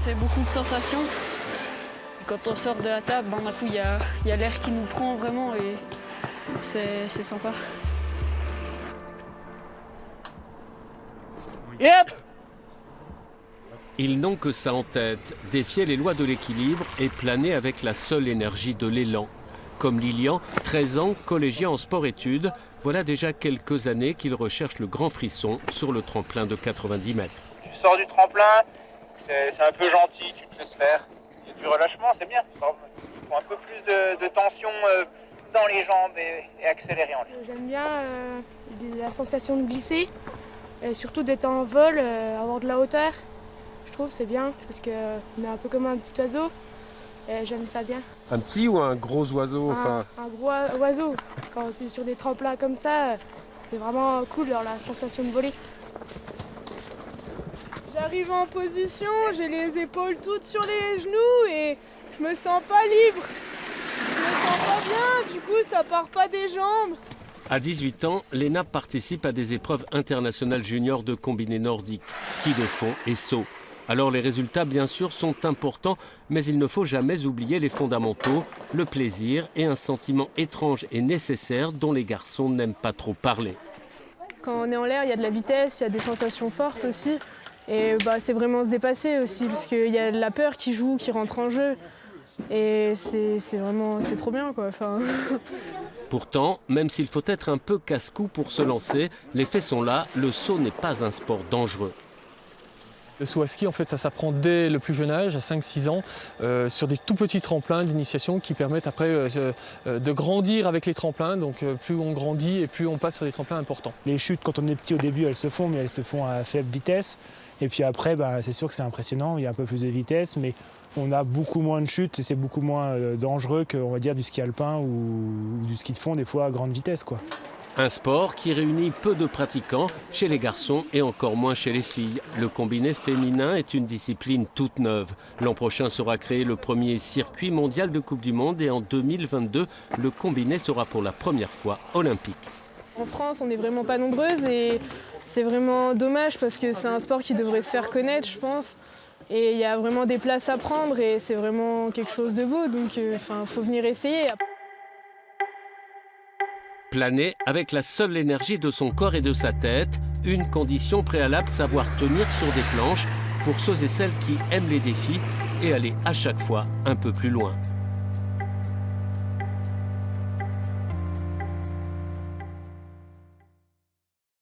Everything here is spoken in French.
c'est beaucoup de sensations. Et quand on sort de la table, d'un coup, il y a l'air qui nous prend vraiment et c'est sympa. Yep! Ils n'ont que ça en tête, défier les lois de l'équilibre et planer avec la seule énergie de l'élan. Comme Lilian, 13 ans, collégien en sport-études, voilà déjà quelques années qu'il recherche le grand frisson sur le tremplin de 90 mètres. Tu sors du tremplin, c'est un peu gentil, tu te laisses faire. Il y a du relâchement, c'est bien. Il faut un peu plus de tension dans les jambes et accélérer en ligne. J'aime bien la sensation de glisser, et surtout d'être en vol, avoir de la hauteur. Je trouve c'est bien parce qu'on est un peu comme un petit oiseau et j'aime ça bien. Un petit ou un gros oiseau Un gros oiseau. Quand c'est sur des tremplins comme ça, c'est vraiment cool la sensation de voler. J'arrive en position, j'ai les épaules toutes sur les genoux et je me sens pas libre. Je me sens pas bien, du coup ça part pas des jambes. À 18 ans, Léna participe à des épreuves internationales juniors de combiné nordique, ski de fond et saut. Alors les résultats bien sûr sont importants, mais il ne faut jamais oublier les fondamentaux, le plaisir et un sentiment étrange et nécessaire dont les garçons n'aiment pas trop parler. Quand on est en l'air, il y a de la vitesse, il y a des sensations fortes aussi. Et c'est vraiment se dépasser aussi, parce qu'il y a de la peur qui joue, qui rentre en jeu. Et c'est trop bien, quoi. Enfin... Pourtant, même s'il faut être un peu casse-cou pour se lancer, les faits sont là, le saut n'est pas un sport dangereux. Le saut à ski, en fait, ça s'apprend dès le plus jeune âge, à 5-6 ans, sur des tout petits tremplins d'initiation qui permettent après de grandir avec les tremplins. Donc plus on grandit et plus on passe sur des tremplins importants. Les chutes, quand on est petit au début, elles se font, mais elles se font à faible vitesse. Et puis après, c'est sûr que c'est impressionnant, il y a un peu plus de vitesse, mais on a beaucoup moins de chutes et c'est beaucoup moins dangereux que, on va dire, du ski alpin ou du ski de fond, des fois à grande vitesse, quoi. Un sport qui réunit peu de pratiquants chez les garçons et encore moins chez les filles. Le combiné féminin est une discipline toute neuve. L'an prochain sera créé le premier circuit mondial de Coupe du Monde et en 2022, le combiné sera pour la première fois olympique. En France, on n'est vraiment pas nombreuses et c'est vraiment dommage parce que c'est un sport qui devrait se faire connaître, je pense. Et il y a vraiment des places à prendre et c'est vraiment quelque chose de beau, donc faut venir essayer. Planer avec la seule énergie de son corps et de sa tête, une condition préalable, savoir tenir sur des planches pour ceux et celles qui aiment les défis et aller à chaque fois un peu plus loin.